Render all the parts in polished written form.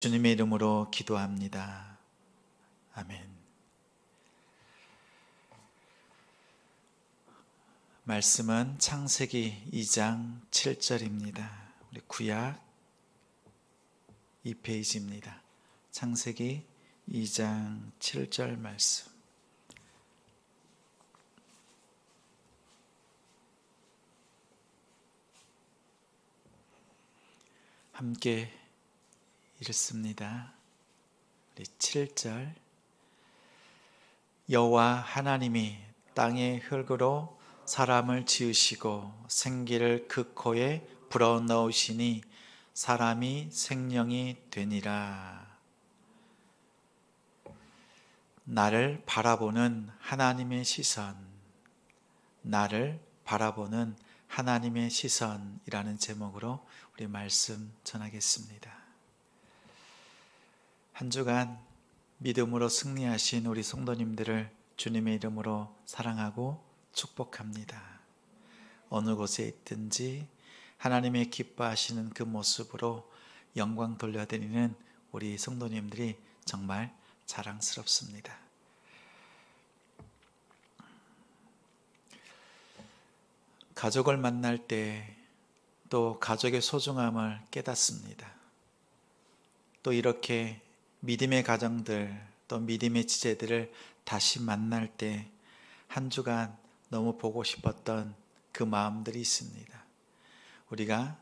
주님의 이름으로 기도합니다. 아멘. 말씀은 창세기 2장 7절입니다. 우리 구약 2페이지입니다. 창세기 2장 7절 말씀. 함께 읽습니다. 우리 7절. 여호와 하나님이 땅의 흙으로 사람을 지으시고 생기를 그 코에 불어넣으시니 사람이 생명이 되니라. 나를 바라보는 하나님의 시선, 나를 바라보는 하나님의 시선이라는 제목으로 우리 말씀 전하겠습니다. 한 주간 믿음으로 승리하신 우리 성도님들을 주님의 이름으로 사랑하고 축복합니다. 어느 곳에 있든지 하나님의 기뻐하시는 그 모습으로 영광 돌려드리는 우리 성도님들이 정말 자랑스럽습니다. 가족을 만날 때 또 가족의 소중함을 깨닫습니다. 또 이렇게 믿음의 가정들, 또 믿음의 지체들을 다시 만날 때 한 주간 너무 보고 싶었던 그 마음들이 있습니다. 우리가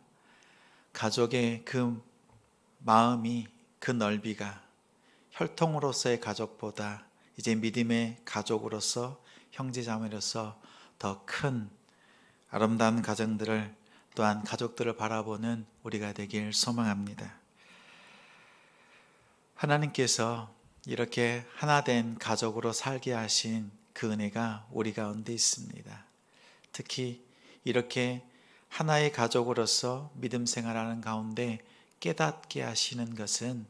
가족의 그 마음이, 그 넓이가 혈통으로서의 가족보다 이제 믿음의 가족으로서, 형제자매로서 더 큰 아름다운 가정들을, 또한 가족들을 바라보는 우리가 되길 소망합니다. 하나님께서 이렇게 하나된 가족으로 살게 하신 그 은혜가 우리 가운데 있습니다. 특히 이렇게 하나의 가족으로서 믿음 생활하는 가운데 깨닫게 하시는 것은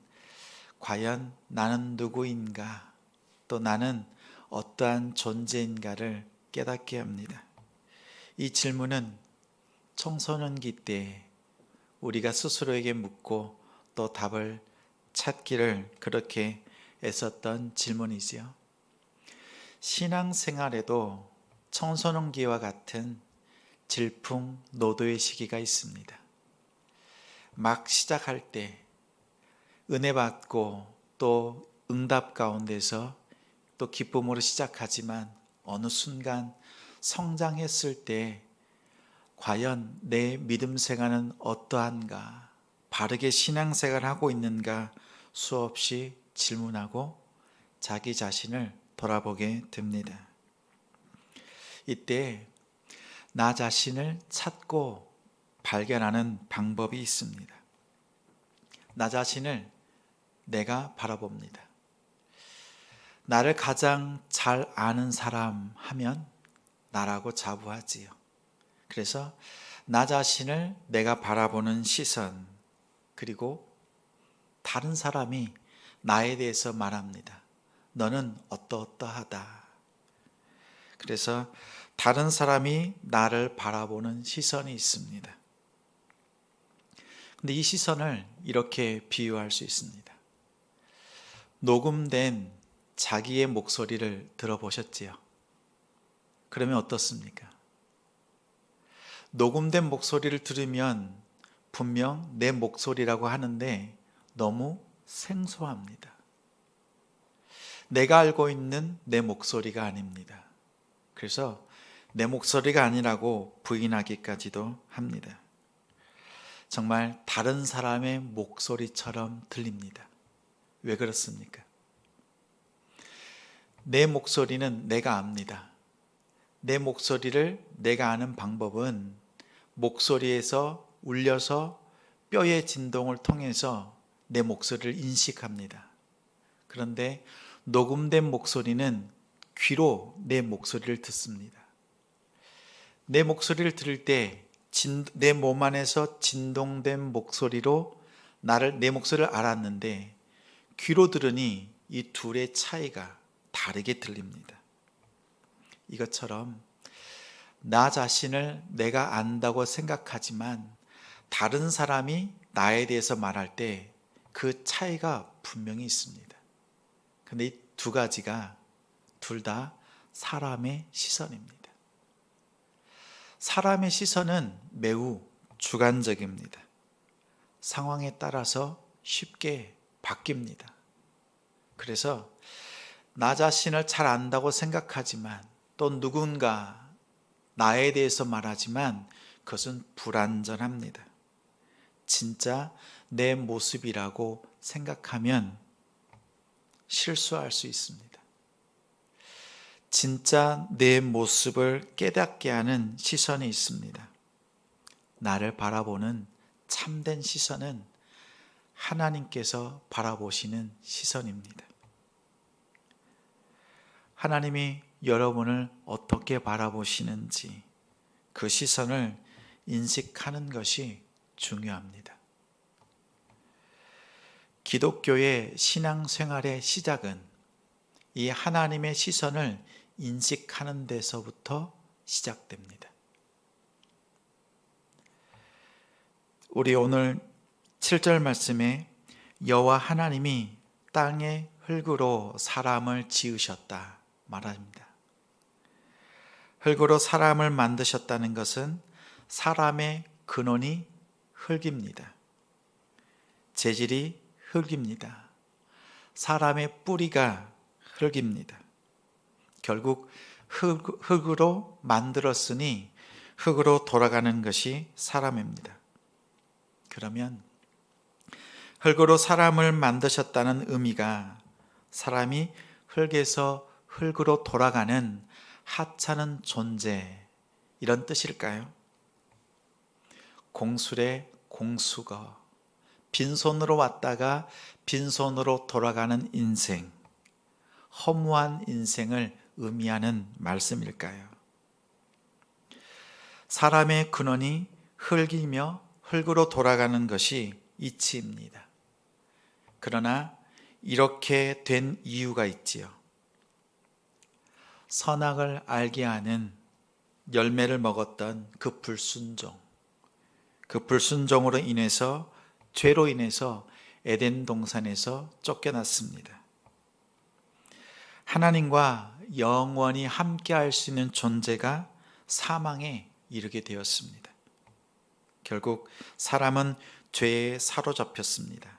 과연 나는 누구인가, 또 나는 어떠한 존재인가를 깨닫게 합니다. 이 질문은 청소년기 때 우리가 스스로에게 묻고 또 답을 찾기를 그렇게 애썼던 질문이지요. 신앙생활에도 청소년기와 같은 질풍노도의 시기가 있습니다. 막 시작할 때 은혜 받고 또 응답 가운데서 또 기쁨으로 시작하지만 어느 순간 성장했을 때 과연 내 믿음 생활은 어떠한가, 바르게 신앙생활을 하고 있는가 수없이 질문하고 자기 자신을 돌아보게 됩니다. 이때 나 자신을 찾고 발견하는 방법이 있습니다. 나 자신을 내가 바라봅니다. 나를 가장 잘 아는 사람 하면 나라고 자부하지요. 그래서 나 자신을 내가 바라보는 시선, 그리고 다른 사람이 나에 대해서 말합니다. 너는 어떠어떠하다. 그래서 다른 사람이 나를 바라보는 시선이 있습니다. 근데 이 시선을 이렇게 비유할 수 있습니다. 녹음된 자기의 목소리를 들어보셨지요? 그러면 어떻습니까? 녹음된 목소리를 들으면 분명 내 목소리라고 하는데 너무 생소합니다. 내가 알고 있는 내 목소리가 아닙니다. 그래서 내 목소리가 아니라고 부인하기까지도 합니다. 정말 다른 사람의 목소리처럼 들립니다. 왜 그렇습니까? 내 목소리는 내가 압니다. 내 목소리를 내가 아는 방법은 목소리에서 울려서 뼈의 진동을 통해서 내 목소리를 인식합니다. 그런데 녹음된 목소리는 귀로 내 목소리를 듣습니다. 내 목소리를 들을 때 내 몸 안에서 진동된 목소리로 내 목소리를 알았는데 귀로 들으니 이 둘의 차이가 다르게 들립니다. 이것처럼 나 자신을 내가 안다고 생각하지만 다른 사람이 나에 대해서 말할 때 그 차이가 분명히 있습니다. 근데 이 두 가지가 둘 다 사람의 시선입니다. 사람의 시선은 매우 주관적입니다. 상황에 따라서 쉽게 바뀝니다. 그래서 나 자신을 잘 안다고 생각하지만 또 누군가 나에 대해서 말하지만 그것은 불완전합니다. 진짜 내 모습이라고 생각하면 실수할 수 있습니다. 진짜 내 모습을 깨닫게 하는 시선이 있습니다. 나를 바라보는 참된 시선은 하나님께서 바라보시는 시선입니다. 하나님이 여러분을 어떻게 바라보시는지 그 시선을 인식하는 것이 중요합니다. 기독교의 신앙생활의 시작은 이 하나님의 시선을 인식하는 데서부터 시작됩니다. 우리 오늘 7절 말씀에 여호와 하나님이 땅의 흙으로 사람을 지으셨다 말합니다. 흙으로 사람을 만드셨다는 것은 사람의 근원이 흙입니다. 재질이 흙입니다. 사람의 뿌리가 흙입니다. 결국 흙으로 만들었으니 흙으로 돌아가는 것이 사람입니다. 그러면 흙으로 사람을 만드셨다는 의미가 사람이 흙에서 흙으로 돌아가는 하찮은 존재, 이런 뜻일까요? 공술의 공수거, 빈손으로 왔다가 빈손으로 돌아가는 인생, 허무한 인생을 의미하는 말씀일까요? 사람의 근원이 흙이며 흙으로 돌아가는 것이 이치입니다. 그러나 이렇게 된 이유가 있지요. 선악을 알게 하는 열매를 먹었던 그 불순종, 그 불순종으로 인해서, 죄로 인해서 에덴 동산에서 쫓겨났습니다. 하나님과 영원히 함께 할 수 있는 존재가 사망에 이르게 되었습니다. 결국 사람은 죄에 사로잡혔습니다.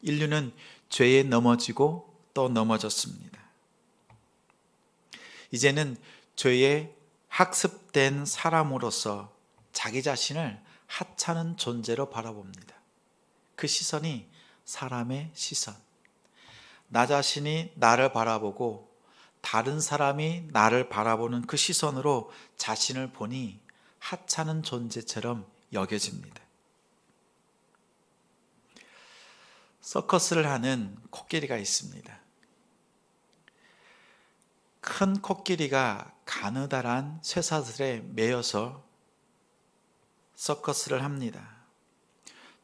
인류는 죄에 넘어지고 또 넘어졌습니다. 이제는 죄에 학습된 사람으로서 자기 자신을 하찮은 존재로 바라봅니다. 그 시선이 사람의 시선. 나 자신이 나를 바라보고 다른 사람이 나를 바라보는 그 시선으로 자신을 보니 하찮은 존재처럼 여겨집니다. 서커스를 하는 코끼리가 있습니다. 큰 코끼리가 가느다란 쇠사슬에 매여서 서커스를 합니다.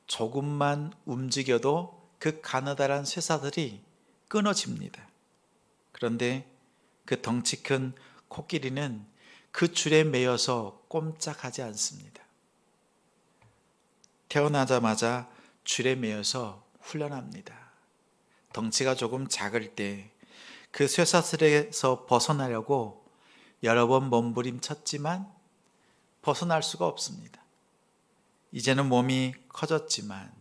조금만 움직여도 그 가느다란 쇠사슬이 끊어집니다. 그런데 그 덩치 큰 코끼리는 그 줄에 매여서 꼼짝하지 않습니다. 태어나자마자 줄에 매여서 훈련합니다. 덩치가 조금 작을 때 그 쇠사슬에서 벗어나려고 여러 번 몸부림쳤지만 벗어날 수가 없습니다. 이제는 몸이 커졌지만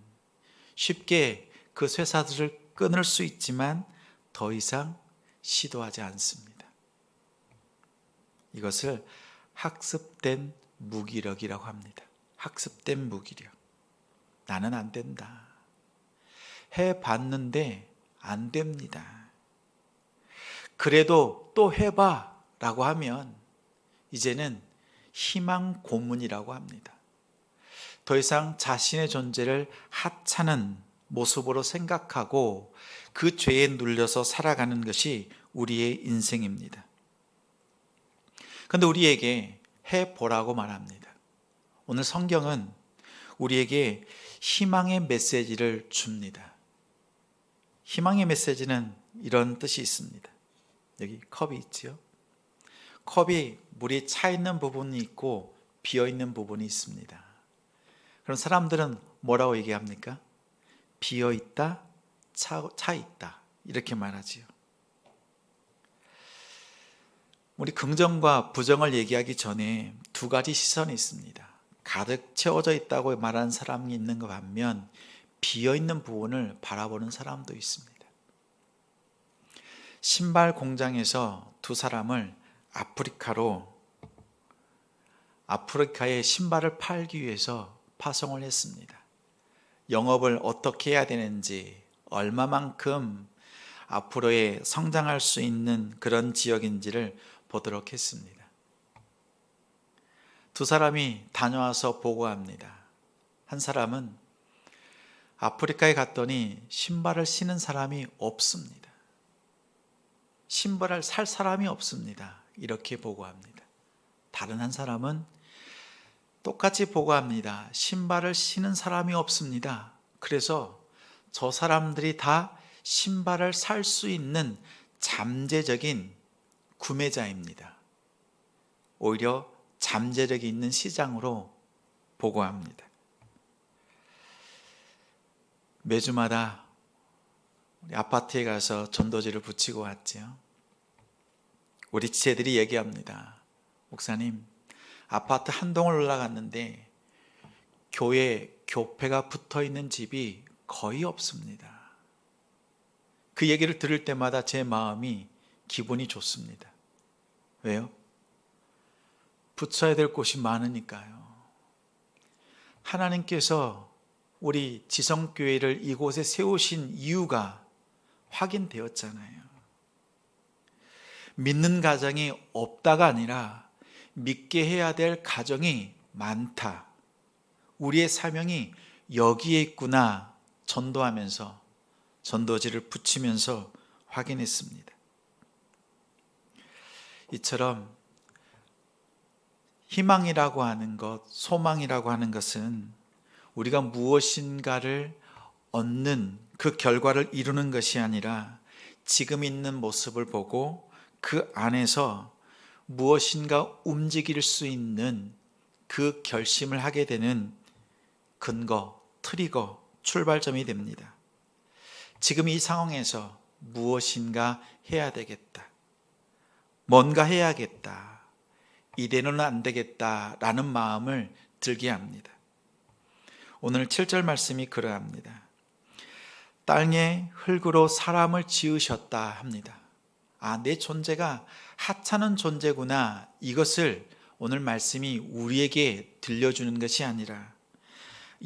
쉽게 그 쇠사슬을 끊을 수 있지만 더 이상 시도하지 않습니다. 이것을 학습된 무기력이라고 합니다. 학습된 무기력. 나는 안 된다. 해봤는데 안 됩니다. 그래도 또 해봐 라고 하면 이제는 희망 고문이라고 합니다. 더 이상 자신의 존재를 하찮은 모습으로 생각하고 그 죄에 눌려서 살아가는 것이 우리의 인생입니다. 그런데 우리에게 해보라고 말합니다. 오늘 성경은 우리에게 희망의 메시지를 줍니다. 희망의 메시지는 이런 뜻이 있습니다. 여기 컵이 있지요. 컵이 물이 차 있는 부분이 있고 비어 있는 부분이 있습니다. 그럼 사람들은 뭐라고 얘기합니까? 비어 있다, 차 있다 이렇게 말하지요. 우리 긍정과 부정을 얘기하기 전에 두 가지 시선이 있습니다. 가득 채워져 있다고 말하는 사람이 있는 것 반면 비어 있는 부분을 바라보는 사람도 있습니다. 신발 공장에서 두 사람을 아프리카에 신발을 팔기 위해서 파송을 했습니다. 영업을 어떻게 해야 되는지, 얼마만큼 앞으로의 성장할 수 있는 그런 지역인지를 보도록 했습니다. 두 사람이 다녀와서 보고합니다. 한 사람은 아프리카에 갔더니 신발을 신은 사람이 없습니다. 신발을 살 사람이 없습니다. 이렇게 보고합니다. 다른 한 사람은 똑같이 보고합니다. 신발을 신은 사람이 없습니다. 그래서 저 사람들이 다 신발을 살 수 있는 잠재적인 구매자입니다. 오히려 잠재력이 있는 시장으로 보고합니다. 매주마다 우리 아파트에 가서 전도지를 붙이고 왔죠. 우리 지체들이 얘기합니다. 목사님, 아파트 한 동을 올라갔는데 교회 교패가 붙어있는 집이 거의 없습니다. 그 얘기를 들을 때마다 제 마음이 기분이 좋습니다. 왜요? 붙여야 될 곳이 많으니까요. 하나님께서 우리 지성교회를 이곳에 세우신 이유가 확인되었잖아요. 믿는 가정이 없다가 아니라 믿게 해야 될 가정이 많다. 우리의 사명이 여기에 있구나. 전도하면서 전도지를 붙이면서 확인했습니다. 이처럼 희망이라고 하는 것, 소망이라고 하는 것은 우리가 무엇인가를 얻는 그 결과를 이루는 것이 아니라 지금 있는 모습을 보고 그 안에서 무엇인가 움직일 수 있는 그 결심을 하게 되는 근거, 트리거, 출발점이 됩니다. 지금 이 상황에서 무엇인가 해야 되겠다. 뭔가 해야겠다. 이대로는 안 되겠다라는 마음을 들게 합니다. 오늘 7절 말씀이 그러합니다. 땅의 흙으로 사람을 지으셨다 합니다. 내 존재가 하찮은 존재구나. 이것을 오늘 말씀이 우리에게 들려주는 것이 아니라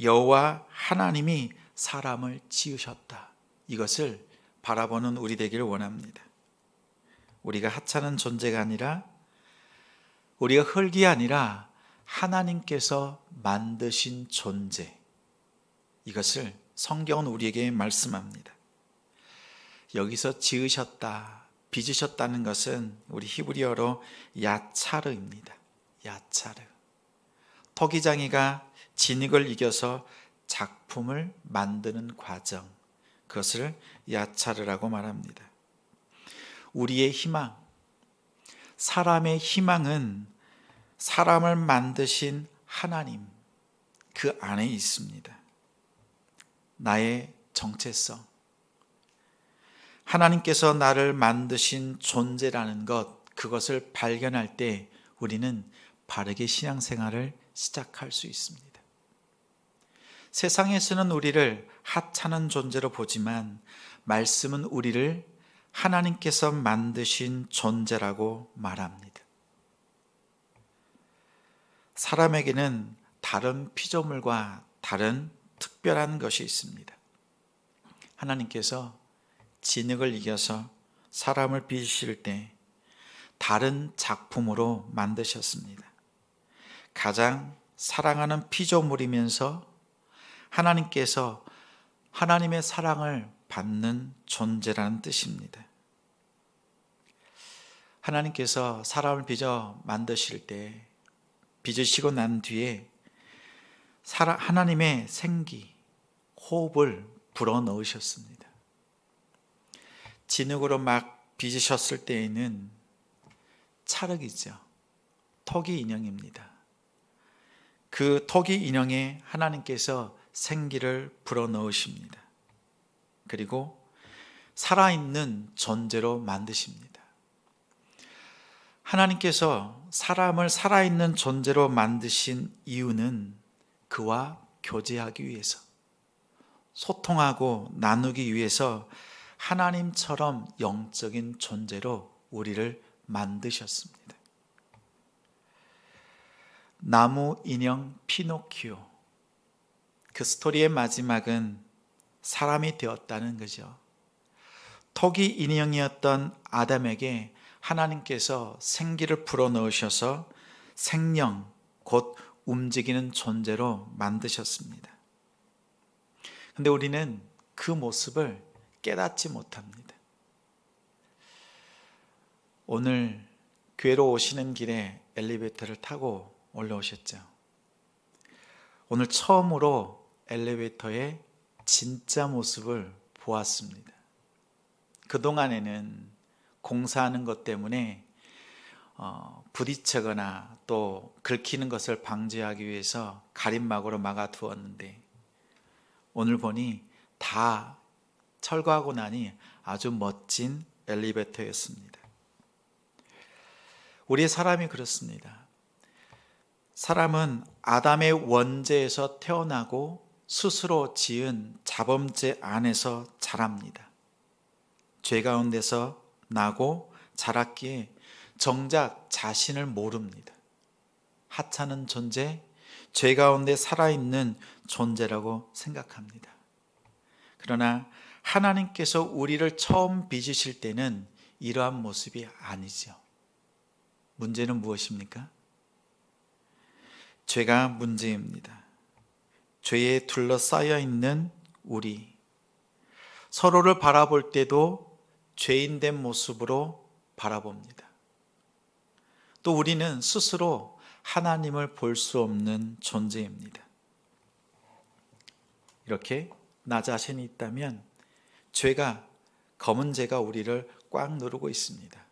여호와 하나님이 사람을 지으셨다. 이것을 바라보는 우리 되기를 원합니다. 우리가 하찮은 존재가 아니라 우리가 흙이 아니라 하나님께서 만드신 존재. 이것을 성경은 우리에게 말씀합니다. 여기서 지으셨다, 빚으셨다는 것은 우리 히브리어로 야차르입니다. 야차르. 토기장이가 진흙을 이겨서 작품을 만드는 과정, 그것을 야차르라고 말합니다. 우리의 희망, 사람의 희망은 사람을 만드신 하나님, 그 안에 있습니다. 나의 정체성, 하나님께서 나를 만드신 존재라는 것, 그것을 발견할 때 우리는 바르게 신앙생활을 시작할 수 있습니다. 세상에서는 우리를 하찮은 존재로 보지만 말씀은 우리를 하나님께서 만드신 존재라고 말합니다. 사람에게는 다른 피조물과 다른 특별한 것이 있습니다. 하나님께서 진흙을 이겨서 사람을 빚으실 때 다른 작품으로 만드셨습니다. 가장 사랑하는 피조물이면서 하나님께서 하나님의 사랑을 받는 존재라는 뜻입니다. 하나님께서 사람을 빚어 만드실 때, 빚으시고 난 뒤에 하나님의 생기, 호흡을 불어넣으셨습니다. 진흙으로 막 빚으셨을 때에는 찰흙이죠. 토기 인형입니다. 그 토기 인형에 하나님께서 생기를 불어넣으십니다. 그리고 살아있는 존재로 만드십니다. 하나님께서 사람을 살아있는 존재로 만드신 이유는 그와 교제하기 위해서, 소통하고 나누기 위해서 하나님처럼 영적인 존재로 우리를 만드셨습니다. 나무 인형 피노키오, 그 스토리의 마지막은 사람이 되었다는 거죠. 토기 인형이었던 아담에게 하나님께서 생기를 불어넣으셔서 생명, 곧 움직이는 존재로 만드셨습니다. 근데 우리는 그 모습을 깨닫지 못합니다. 오늘 교회로 오시는 길에 엘리베이터를 타고 올라오셨죠? 오늘 처음으로 엘리베이터의 진짜 모습을 보았습니다. 그동안에는 공사하는 것 때문에 부딪히거나 또 긁히는 것을 방지하기 위해서 가림막으로 막아두었는데, 오늘 보니 다 철거하고 나니 아주 멋진 엘리베이터였습니다. 우리의 사람이 그렇습니다. 사람은 아담의 원죄에서 태어나고 스스로 지은 자범죄 안에서 자랍니다. 죄 가운데서 나고 자랐기에 정작 자신을 모릅니다. 하찮은 존재, 죄 가운데 살아있는 존재라고 생각합니다. 그러나 하나님께서 우리를 처음 빚으실 때는 이러한 모습이 아니죠. 문제는 무엇입니까? 죄가 문제입니다. 죄에 둘러싸여 있는 우리, 서로를 바라볼 때도 죄인된 모습으로 바라봅니다. 또 우리는 스스로 하나님을 볼 수 없는 존재입니다. 이렇게 나 자신이 있다면 죄가, 검은 죄가 우리를 꽉 누르고 있습니다.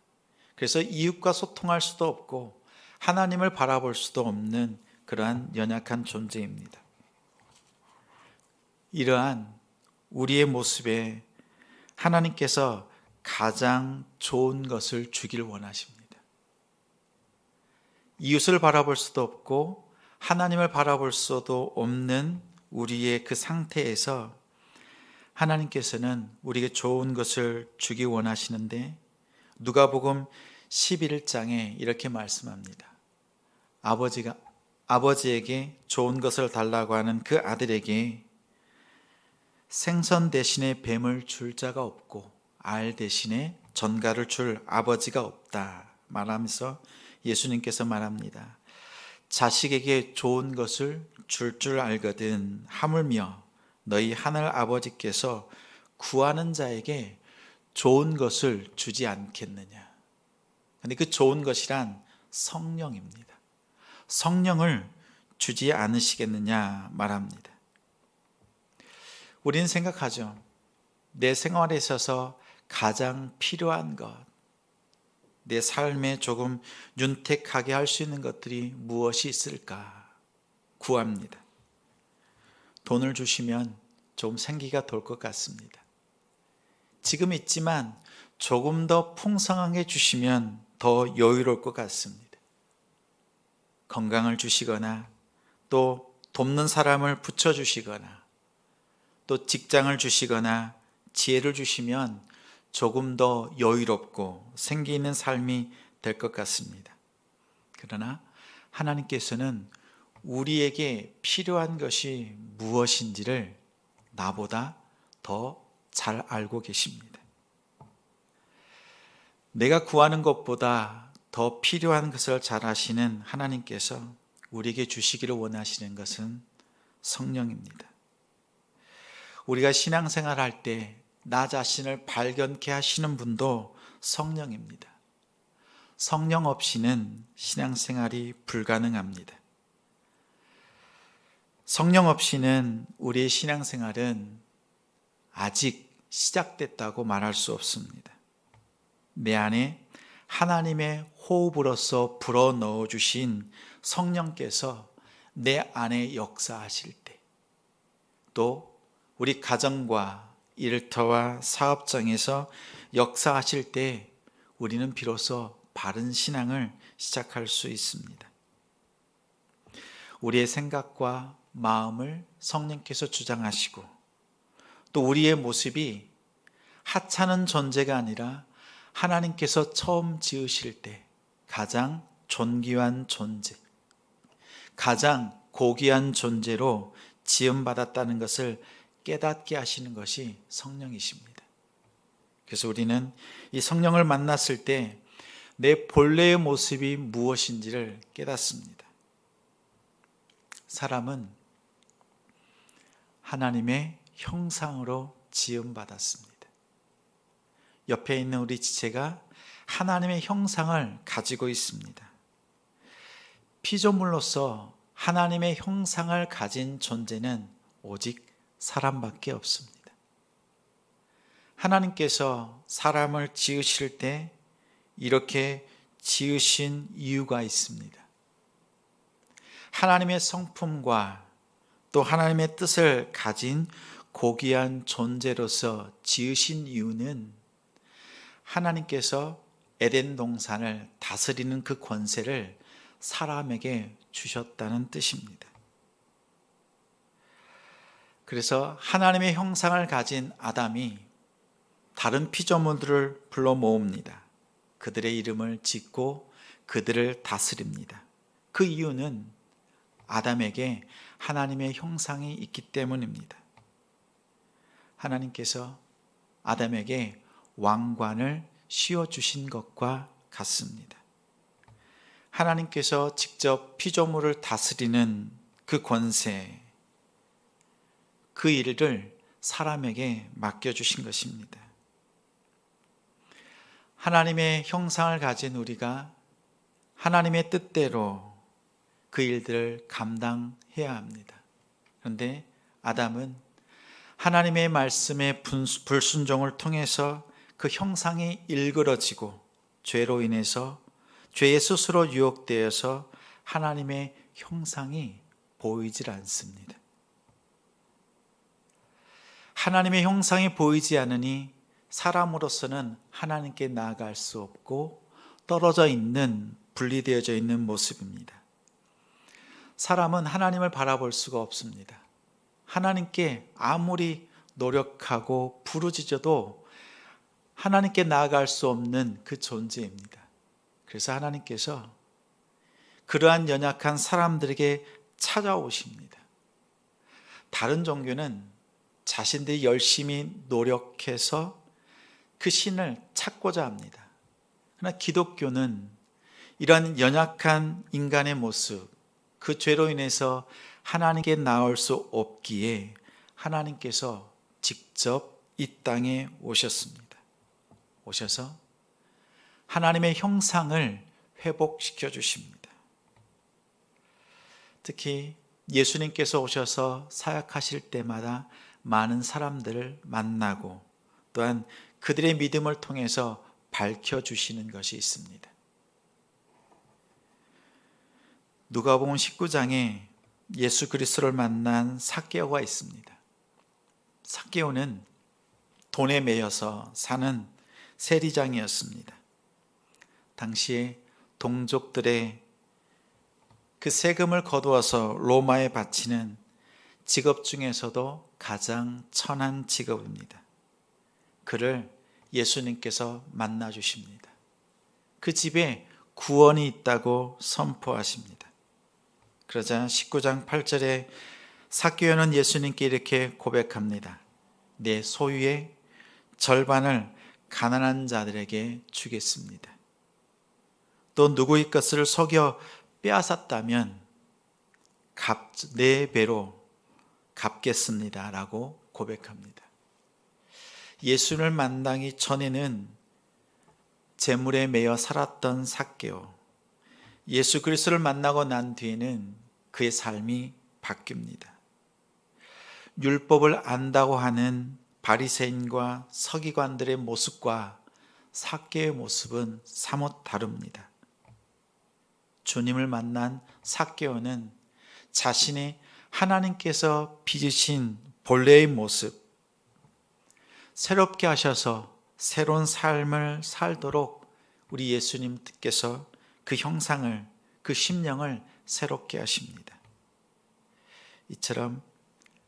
그래서 이웃과 소통할 수도 없고 하나님을 바라볼 수도 없는 그러한 연약한 존재입니다. 이러한 우리의 모습에 하나님께서 가장 좋은 것을 주길 원하십니다. 이웃을 바라볼 수도 없고 하나님을 바라볼 수도 없는 우리의 그 상태에서 하나님께서는 우리에게 좋은 것을 주기 원하시는데, 누가복음 11장에 이렇게 말씀합니다. 아버지에게 좋은 것을 달라고 하는 그 아들에게 생선 대신에 뱀을 줄 자가 없고 알 대신에 전갈을 줄 아버지가 없다 말하면서 예수님께서 말합니다. 자식에게 좋은 것을 줄 알거든 하물며 너희 하늘 아버지께서 구하는 자에게 좋은 것을 주지 않겠느냐. 근데 그 좋은 것이란 성령입니다. 성령을 주지 않으시겠느냐 말합니다. 우리는 생각하죠. 내 생활에 있어서 가장 필요한 것, 내 삶에 조금 윤택하게 할 수 있는 것들이 무엇이 있을까 구합니다. 돈을 주시면 좀 생기가 돌 것 같습니다. 지금 있지만 조금 더 풍성하게 주시면 더 여유로울 것 같습니다. 건강을 주시거나 또 돕는 사람을 붙여주시거나 또 직장을 주시거나 지혜를 주시면 조금 더 여유롭고 생기 있는 삶이 될 것 같습니다. 그러나 하나님께서는 우리에게 필요한 것이 무엇인지를 나보다 더 잘 알고 계십니다. 내가 구하는 것보다 더 필요한 것을 잘 아시는 하나님께서 우리에게 주시기를 원하시는 것은 성령입니다. 우리가 신앙생활 할 때 나 자신을 발견케 하시는 분도 성령입니다. 성령 없이는 신앙생활이 불가능합니다. 성령 없이는 우리의 신앙생활은 아직 시작됐다고 말할 수 없습니다. 내 안에 하나님의 호흡으로서 불어넣어 주신 성령께서 내 안에 역사하실 때, 또 우리 가정과 일터와 사업장에서 역사하실 때 우리는 비로소 바른 신앙을 시작할 수 있습니다. 우리의 생각과 마음을 성령께서 주장하시고 또 우리의 모습이 하찮은 존재가 아니라 하나님께서 처음 지으실 때 가장 존귀한 존재, 가장 고귀한 존재로 지음받았다는 것을 깨닫게 하시는 것이 성령이십니다. 그래서 우리는 이 성령을 만났을 때 내 본래의 모습이 무엇인지를 깨닫습니다. 사람은 하나님의 형상으로 지음받았습니다. 옆에 있는 우리 지체가 하나님의 형상을 가지고 있습니다. 피조물로서 하나님의 형상을 가진 존재는 오직 사람밖에 없습니다. 하나님께서 사람을 지으실 때 이렇게 지으신 이유가 있습니다. 하나님의 성품과 또 하나님의 뜻을 가진 고귀한 존재로서 지으신 이유는 하나님께서 에덴 동산을 다스리는 그 권세를 사람에게 주셨다는 뜻입니다. 그래서 하나님의 형상을 가진 아담이 다른 피조물들을 불러 모읍니다. 그들의 이름을 짓고 그들을 다스립니다. 그 이유는 아담에게 하나님의 형상이 있기 때문입니다. 하나님께서 아담에게 왕관을 씌워주신 것과 같습니다. 하나님께서 직접 피조물을 다스리는 그 권세, 그 일을 사람에게 맡겨주신 것입니다. 하나님의 형상을 가진 우리가 하나님의 뜻대로 그 일들을 감당해야 합니다. 그런데 아담은 하나님의 말씀의 불순종을 통해서 그 형상이 일그러지고 죄로 인해서 죄의 스스로 유혹되어서 하나님의 형상이 보이질 않습니다. 하나님의 형상이 보이지 않으니 사람으로서는 하나님께 나아갈 수 없고 떨어져 있는, 분리되어져 있는 모습입니다. 사람은 하나님을 바라볼 수가 없습니다. 하나님께 아무리 노력하고 부르짖어도 하나님께 나아갈 수 없는 그 존재입니다. 그래서 하나님께서 그러한 연약한 사람들에게 찾아오십니다. 다른 종교는 자신들이 열심히 노력해서 그 신을 찾고자 합니다. 그러나 기독교는 이런 연약한 인간의 모습, 그 죄로 인해서 하나님께 나올 수 없기에 하나님께서 직접 이 땅에 오셨습니다. 오셔서 하나님의 형상을 회복시켜 주십니다. 특히 예수님께서 오셔서 사역하실 때마다 많은 사람들을 만나고 또한 그들의 믿음을 통해서 밝혀주시는 것이 있습니다. 누가복음 19장에 예수 그리스도를 만난 삭개오가 있습니다. 삭개오는 돈에 매여서 사는 세리장이었습니다. 당시에 동족들의 그 세금을 거두어서 로마에 바치는 직업 중에서도 가장 천한 직업입니다. 그를 예수님께서 만나 주십니다. 그 집에 구원이 있다고 선포하십니다. 그러자 19장 8절에 삭개오는 예수님께 이렇게 고백합니다. 내 소유의 절반을 가난한 자들에게 주겠습니다. 또 누구의 것을 속여 빼앗았다면 네 배로 갚겠습니다 라고 고백합니다. 예수를 만나기 전에는 재물에 매여 살았던 삭개오, 예수 그리스도를 만나고 난 뒤에는 그의 삶이 바뀝니다. 율법을 안다고 하는 바리새인과 서기관들의 모습과 삭개오의 모습은 사뭇 다릅니다. 주님을 만난 삭개오는 자신의 하나님께서 빚으신 본래의 모습, 새롭게 하셔서 새로운 삶을 살도록 우리 예수님께서 그 형상을, 그 심령을 새롭게 하십니다. 이처럼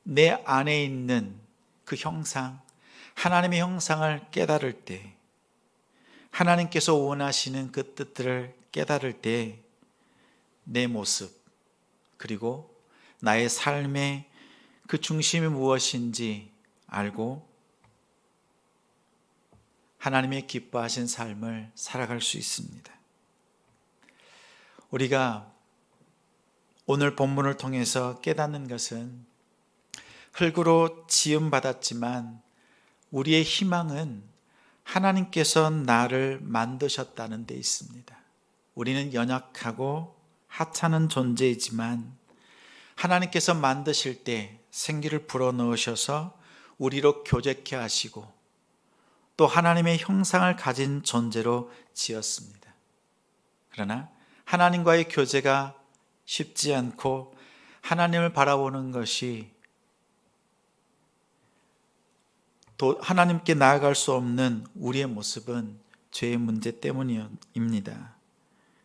내 안에 있는 그 형상, 하나님의 형상을 깨달을 때, 하나님께서 원하시는 그 뜻들을 깨달을 때 내 모습, 그리고 나의 삶의 그 중심이 무엇인지 알고 하나님의 기뻐하신 삶을 살아갈 수 있습니다. 우리가 오늘 본문을 통해서 깨닫는 것은 흙으로 지음받았지만 우리의 희망은 하나님께서 나를 만드셨다는 데 있습니다. 우리는 연약하고 하찮은 존재이지만 하나님께서 만드실 때 생기를 불어넣으셔서 우리로 교제케 하시고 또 하나님의 형상을 가진 존재로 지었습니다. 그러나 하나님과의 교제가 쉽지 않고 하나님을 바라보는 것이 또 하나님께 나아갈 수 없는 우리의 모습은 죄의 문제 때문입니다.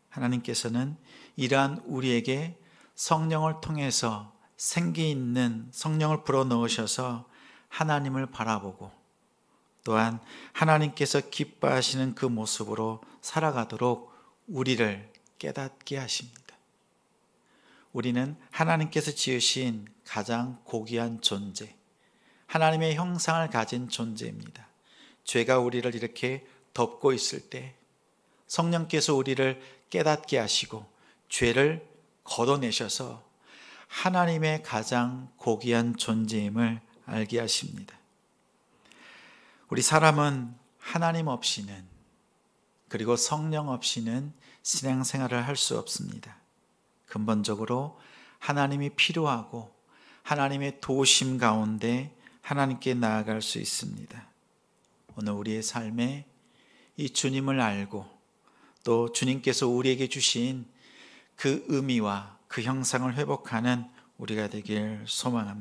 하나님께서는 이러한 우리에게 성령을 통해서 생기 있는 성령을 불어넣으셔서 하나님을 바라보고 또한 하나님께서 기뻐하시는 그 모습으로 살아가도록 우리를 깨닫게 하십니다. 우리는 하나님께서 지으신 가장 고귀한 존재, 하나님의 형상을 가진 존재입니다. 죄가 우리를 이렇게 덮고 있을 때 성령께서 우리를 깨닫게 하시고 죄를 걷어내셔서 하나님의 가장 고귀한 존재임을 알게 하십니다. 우리 사람은 하나님 없이는, 그리고 성령 없이는 신앙생활을 할 수 없습니다. 근본적으로 하나님이 필요하고 하나님의 도우심 가운데 하나님께 나아갈 수 있습니다. 오늘 우리의 삶에 이 주님을 알고 또 주님께서 우리에게 주신 그 의미와 그 형상을 회복하는 우리가 되길 소망합니다.